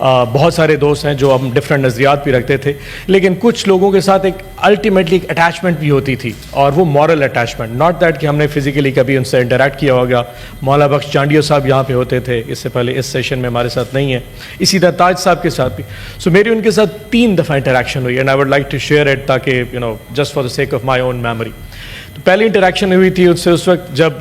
بہت سارے دوست ہیں جو ہم ڈفرینٹ نظریات بھی رکھتے تھے، لیکن کچھ لوگوں کے ساتھ ایک الٹیمیٹلی ایک اٹیچمنٹ بھی ہوتی تھی، اور وہ مورل اٹیچمنٹ، ناٹ دیٹ کہ ہم نے فزیکلی کبھی ان سے انٹریکٹ کیا ہوگا. مولانا بخش چانڈیو صاحب یہاں پہ ہوتے تھے، اس سے پہلے اس سیشن میں ہمارے ساتھ نہیں ہیں، اسی طرح تاج صاحب کے ساتھ بھی. سو میری ان کے ساتھ 3 دفعہ انٹریکشن ہوئی، and I would like to share it تاکہ just for the sake of my own memory. تو پہلی انٹریکشن ہوئی تھی اس سے اس وقت جب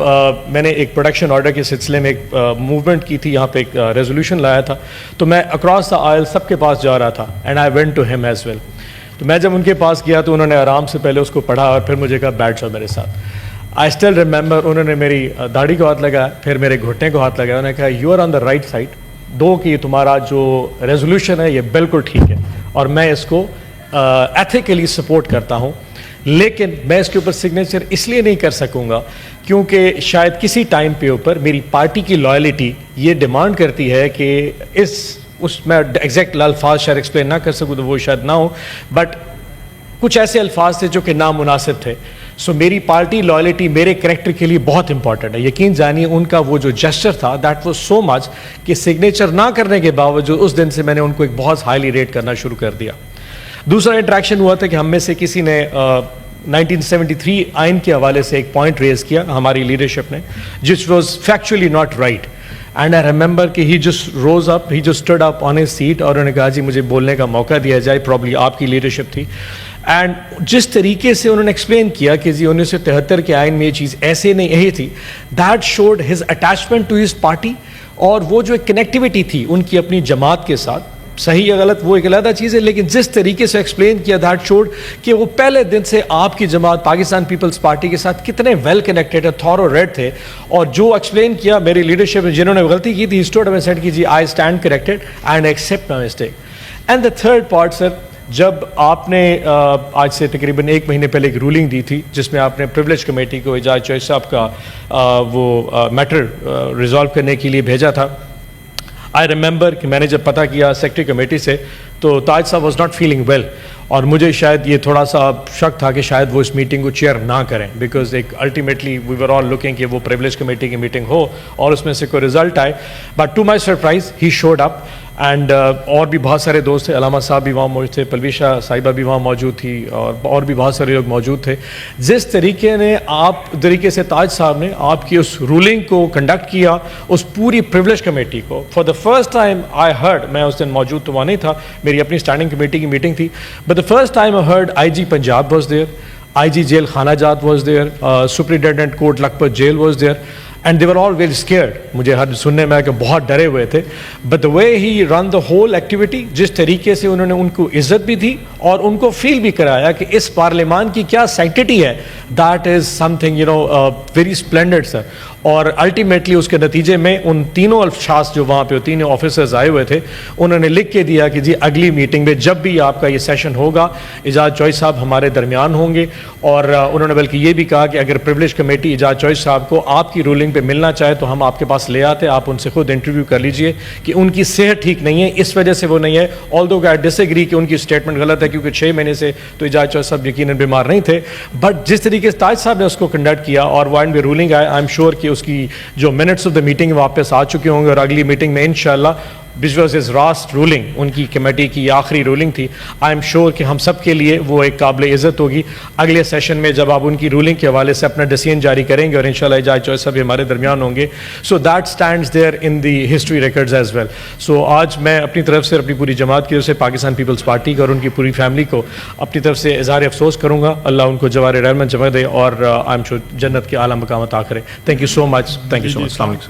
میں نے ایک پروڈکشن آرڈر کے سلسلے میں ایک موومنٹ کی تھی، یہاں پہ ایک ریزولوشن لایا تھا، تو میں اکراس دا آئل سب کے پاس جا رہا تھا، اینڈ آئی وینٹ ٹو ہم ایز ویل. تو میں جب ان کے پاس گیا تو انہوں نے آرام سے پہلے اس کو پڑھا اور پھر مجھے کہا بیٹھ جاؤ میرے ساتھ. آئی اسٹل ریمبر انہوں نے میری داڑھی کو ہاتھ لگایا، پھر میرے گھٹنے کو ہاتھ لگایا، انہوں نے کہا you are on the right side, کہ تمہارا جو ریزولوشن ہے یہ بالکل ٹھیک ہے اور میں اس کو ایتھیکلی سپورٹ کرتا ہوں، لیکن میں اس کے اوپر سگنیچر اس لیے نہیں کر سکوں گا کیونکہ شاید کسی ٹائم پہ اوپر میری پارٹی کی لائلٹی یہ ڈیمانڈ کرتی ہے کہ اس میں ایگزیکٹ الفاظ شاید ایکسپلین نہ کر سکوں تو وہ شاید نہ ہو، بٹ کچھ ایسے الفاظ تھے جو کہ نامناسب تھے. سو میری پارٹی لائلٹی میرے کریکٹر کے لیے بہت امپورٹنٹ ہے. یقین جانیے ان کا وہ جو جسچر تھا دیٹ واز سو مچ کہ سگنیچر نہ کرنے کے باوجود اس دن سے میں نے ان کو ایک بہت ہائیلی ریٹ کرنا شروع کر دیا. دوسرا انٹریکشن ہوا تھا کہ ہم میں سے کسی نے 1973 آئین کے حوالے سے ایک پوائنٹ ریز کیا ہماری لیڈرشپ نے، جس was factually not right. And I remember کہ he just rose up, he just stood up on his seat, اور انہوں نے کہا جی مجھے بولنے کا موقع دیا جائے، پرابلی آپ کی لیڈرشپ تھی. اینڈ جس طریقے سے انہوں نے ایکسپلین کیا کہ جی 1973 کے آئین میں یہ چیز ایسے نہیں یہی تھی، that showed his attachment to his party, اور وہ جو ایک کنیکٹیوٹی تھی ان کی اپنی جماعت کے ساتھ، صحیح یا غلط وہ ایک علیحدہ چیز ہے، لیکن جس طریقے سے ایکسپلین کیا دیٹ شوڈ کہ وہ پہلے دن سے آپ کی جماعت پاکستان پیپلز پارٹی کے ساتھ کتنے ویل کنیکٹڈ ہے، تھورو ریڈ تھے. اور جو ایکسپلین کیا میری لیڈرشپ میں جنہوں نے غلطی کی تھی، اسٹوڈ میں سیٹ کی جی I stand corrected and accept my mistake. And the third part sir, جب آپ نے آج سے تقریباً 1 مہینے پہلے ایک رولنگ دی تھی جس میں آپ نے پریولیج کمیٹی کو اعجاز چوہدری صاحب کا وہ میٹر ریزالو کرنے کے لیے بھیجا تھا. آئی ریمبر کہ میں نے جب پتہ کیا سیکرٹری کمیٹی سے تو تاج صاحب واز ناٹ فیلنگ ویل، اور مجھے شاید یہ تھوڑا سا شک تھا کہ شاید وہ اس میٹنگ کو چیئر نہ کریں، بیکاز ایک ultimately we were all looking کہ وہ پریولیج کمیٹی کی میٹنگ ہو اور اس میں سے کوئی رزلٹ آئے. But to my surprise he showed up, and اور بھی بہت سارے دوست تھے، علامہ صاحب بھی وہاں موجود تھے، پلویشا صاحبہ بھی وہاں موجود تھی، اور بھی بہت سارے لوگ موجود تھے. جس طریقے سے تاج صاحب نے آپ کی اس رولنگ کو کنڈکٹ کیا، اس پوری پریولیج کمیٹی کو، for the first time I heard, میں اس دن موجود تو وہاں نہیں تھا، میری اپنی اسٹینڈنگ کمیٹی کی میٹنگ تھی، but the first time I heard I G Punjab was there, I G jail خانہ جات was there, superintendent Kot Lakhpat jail was there, and they were all very scared. مجھے ہر سننے میں کہ بہت ڈرے ہوئے تھے، but the way he ran the whole activity, جس طریقے سے انہوں نے ان کو عزت بھی دی اور ان کو فیل بھی کرایا کہ اس پارلیمان کی کیا سینکٹیٹی ہے، that is something very splendid sir. اور الٹیمیٹلی اس کے نتیجے میں ان تینوں اشخاص جو وہاں پہ تینوں آفیسرز آئے ہوئے تھے، انہوں نے لکھ کے دیا کہ جی اگلی میٹنگ میں جب بھی آپ کا یہ سیشن ہوگا اعجاز چوہدری صاحب ہمارے درمیان ہوں گے. اور انہوں نے بلکہ یہ بھی کہا کہ اگر پریولیج کمیٹی اعجاز چوہدری صاحب کو آپ کی رولنگ پہ ملنا چاہے تو ہم آپ کے پاس لے آتے، آپ ان سے خود انٹرویو کر لیجئے کہ ان کی صحت ٹھیک نہیں ہے، اس وجہ سے وہ نہیں ہے. آلدو آئی ڈس ایگری کہ ان کی اسٹیٹمنٹ غلط ہے، کیونکہ 6 مہینے سے تو اعجاز چوہدری صاحب یقیناً بیمار نہیں تھے، بٹ جس طریقے سے تاج صاحب نے اس کو کنڈکٹ کیا اور وہ اینڈ میں رولنگ آئے، آئی ایم شیور کہ اس کی جو منٹس آف دا میٹنگ واپس آ چکے ہوں گے، اور اگلی میٹنگ میں انشاءاللہ which was his last ruling، ان کی کمیٹی کی آخری رولنگ تھی، آئی ایم شیور کہ ہم سب کے لیے وہ ایک قابل عزت ہوگی. اگلے سیشن میں جب آپ ان کی رولنگ کے حوالے سے اپنا ڈیسیژن جاری کریں گے اور انشاءاللہ اعجاز چوہدری صاحب ہمارے درمیان ہوں گے، so that stands there in the history records as well. So آج میں اپنی طرف سے اپنی پوری جماعت کی طرف سے پاکستان پیپلز پارٹی کا اور ان کی پوری فیملی کو اپنی طرف سے اظہار افسوس کروں گا. اللہ ان کو جوار رحمت جمع دے اور آئی ایم شیور جنت کے اعلیٰ مقامات آ کرے. تھینک یو سو مچ. السلام علیکم.